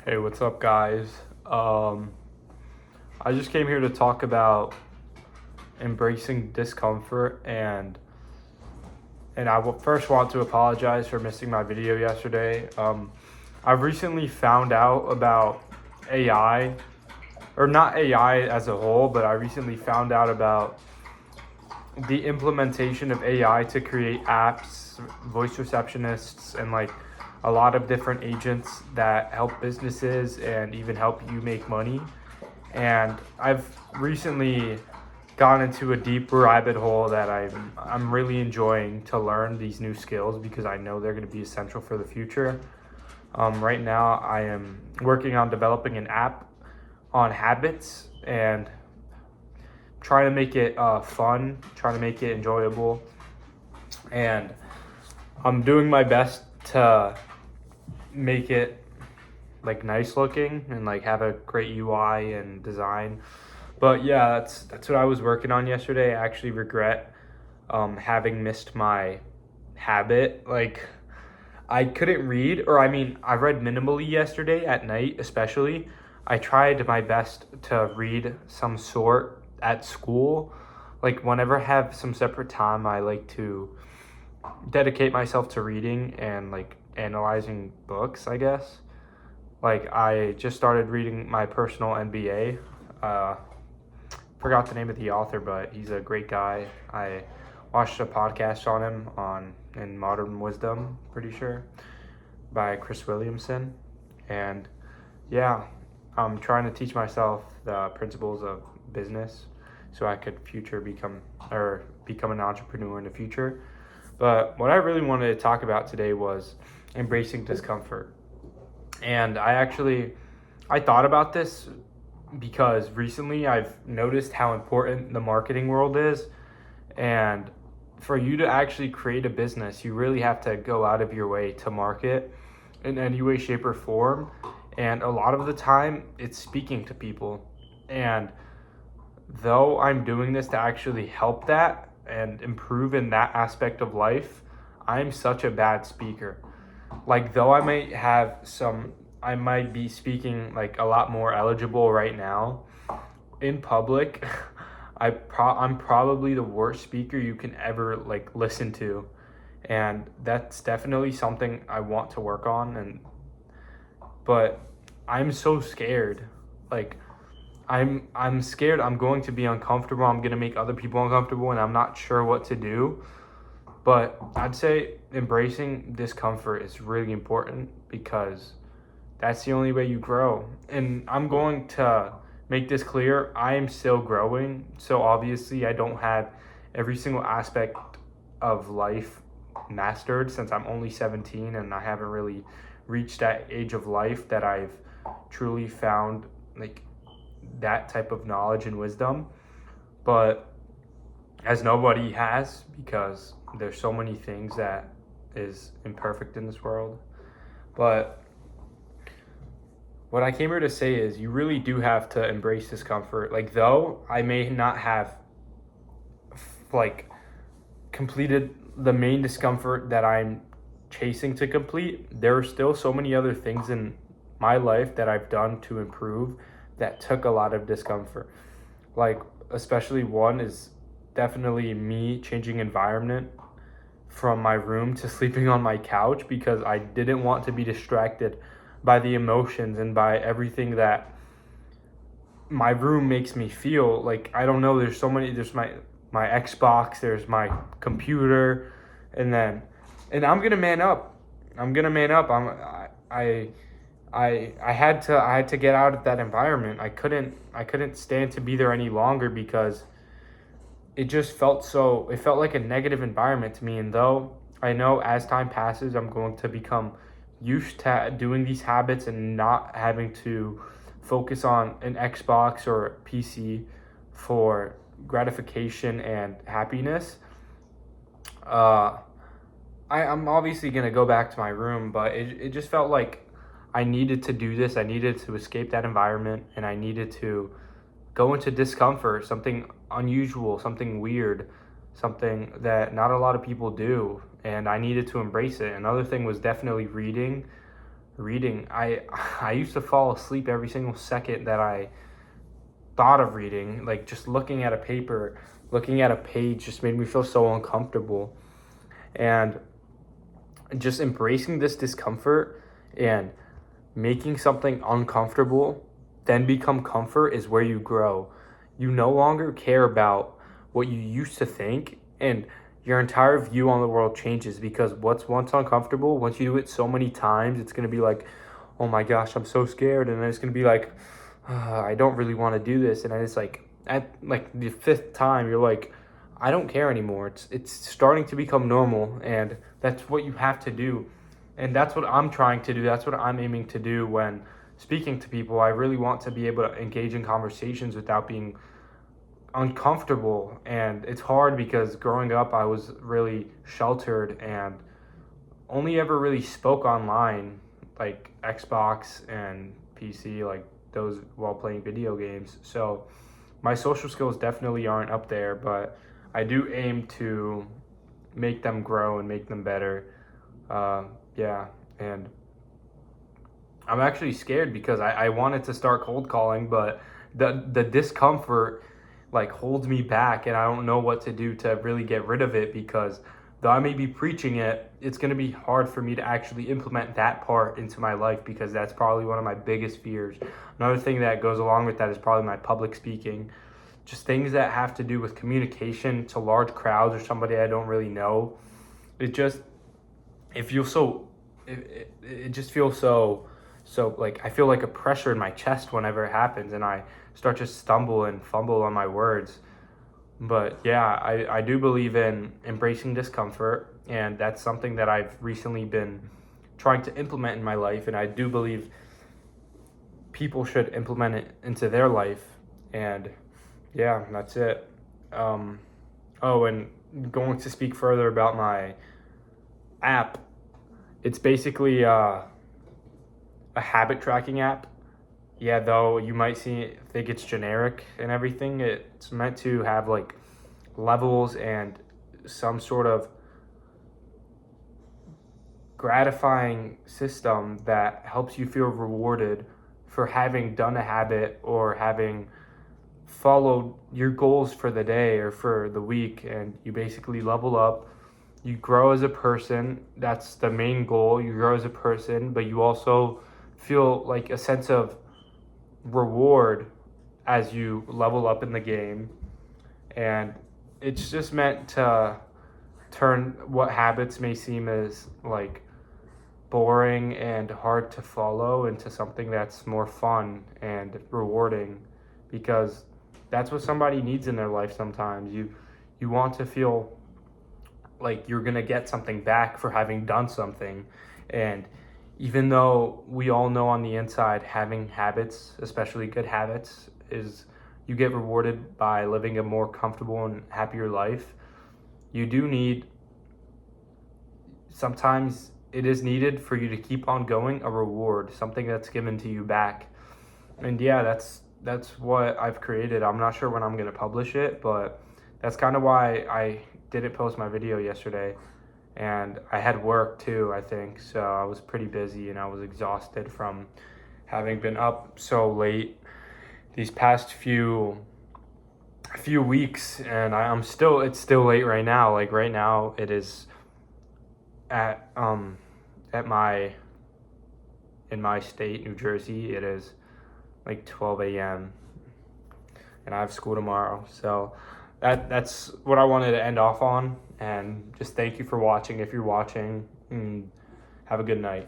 Hey, what's up, guys? I just came here to talk about embracing discomfort, and first want to apologize for missing my video yesterday. I've recently found out about AI, or not AI as a whole, but I recently found out about the implementation of AI to create apps, voice receptionists, and like a lot of different agents that help businesses and even help you make money. And I've recently gone into a deep rabbit hole that I'm really enjoying to learn these new skills because I know they're going to be essential for the future. Right now, I am working on developing an app on habits and trying to make it fun, trying to make it enjoyable, and I'm doing my best to make it like nice looking and like have a great UI and design. But yeah, that's what I was working on yesterday. I actually regret having missed my habit. Like I couldn't read, or I mean, I read minimally yesterday at night, especially. I tried my best to read some sort at school. Like whenever I have some separate time, I like to dedicate myself to reading and like analyzing books, I guess. Like I just started reading my personal NBA. Forgot the name of the author, but he's a great guy. I watched a podcast on him on in Modern Wisdom, pretty sure, by Chris Williamson. And yeah, I'm trying to teach myself the principles of business so I could become an entrepreneur in the future. But what I really wanted to talk about today was embracing discomfort. And I thought about this because recently I've noticed how important the marketing world is. And for you to actually create a business, you really have to go out of your way to market in any way, shape, or form. And a lot of the time, it's speaking to people. And though I'm doing this to actually help that and improve in that aspect of life, I'm such a bad speaker. Like, though I might be speaking like a lot more eligible right now in public. I'm probably the worst speaker you can ever like listen to, and that's definitely something I want to work on. But I'm so scared. Like, I'm scared I'm going to be uncomfortable. I'm gonna make other people uncomfortable, and I'm not sure what to do. But I'd say embracing discomfort is really important because that's the only way you grow. And I'm going to make this clear. I am still growing. So obviously I don't have every single aspect of life mastered since I'm only 17 and I haven't really reached that age of life that I've truly found like that type of knowledge and wisdom. But as nobody has, because there's so many things that is imperfect in this world. But what I came here to say is you really do have to embrace discomfort. Like, though I may not have like completed the main discomfort that I'm chasing to complete, there are still so many other things in my life that I've done to improve that took a lot of discomfort. Like, especially one is definitely me changing environment from my room to sleeping on my couch because I didn't want to be distracted by the emotions and by everything that my room makes me feel. Like, I don't know, there's my Xbox, there's my computer, and I'm gonna man up. I had to get out of that environment. I couldn't stand to be there any longer because it felt like a negative environment to me. And though I know as time passes I'm going to become used to doing these habits and not having to focus on an Xbox or a PC for gratification and happiness, I'm obviously gonna go back to my room, but it just felt like I needed to do this. I needed to escape that environment, and I needed to go into discomfort, something unusual, something weird, something that not a lot of people do, and I needed to embrace it. Another thing was definitely reading. reading. I used to fall asleep every single second that I thought of reading. Like just looking at a paper, looking at a page just made me feel so uncomfortable. And just embracing this discomfort and making something uncomfortable then become comfort is where you grow. You no longer care about what you used to think, and your entire view on the world changes, because what's once uncomfortable, once you do it so many times, it's going to be like, oh my gosh, I'm so scared. And then it's going to be like, I don't really want to do this. And then it's like, at like the fifth time, you're like, I don't care anymore. It's starting to become normal, and that's what you have to do. And that's what I'm trying to do. That's what I'm aiming to do when speaking to people. I really want to be able to engage in conversations without being uncomfortable. And it's hard because growing up I was really sheltered and only ever really spoke online, like Xbox and PC, like those, while playing video games. So my social skills definitely aren't up there, but I do aim to make them grow and make them better. Yeah, and I'm actually scared because I wanted to start cold calling, but the discomfort like holds me back, and I don't know what to do to really get rid of it, because though I may be preaching it, it's going to be hard for me to actually implement that part into my life, because that's probably one of my biggest fears. Another thing that goes along with that is probably my public speaking. Just things that have to do with communication to large crowds or somebody I don't really know. It just, it feels so, it just feels so like I feel like a pressure in my chest whenever it happens, and I start to stumble and fumble on my words. But yeah, I do believe in embracing discomfort, and that's something that I've recently been trying to implement in my life, and I do believe people should implement it into their life. And yeah, that's it. Oh, and going to speak further about my app, it's basically a habit tracking app. Yeah, though you might think it's generic and everything, it's meant to have like levels and some sort of gratifying system that helps you feel rewarded for having done a habit or having followed your goals for the day or for the week. And you basically level up, you grow as a person. That's the main goal. You grow as a person, but you also feel like a sense of reward as you level up in the game. And it's just meant to turn what habits may seem as like boring and hard to follow into something that's more fun and rewarding, because that's what somebody needs in their life sometimes. You want to feel like you're going to get something back for having done something. And even though we all know on the inside having habits, especially good habits, is you get rewarded by living a more comfortable and happier life, you do need, sometimes it is needed for you to keep on going, a reward, something that's given to you back. And yeah, that's what I've created. I'm not sure when I'm going to publish it, but that's kind of why I didn't post my video yesterday. And I had work too, I think, so I was pretty busy and I was exhausted from having been up so late these past few weeks. And it's still late right now. Like right now it is at in my state, New Jersey, it is like 12 a.m. and I have school tomorrow. So that's what I wanted to end off on. And just thank you for watching if you're watching, and have a good night.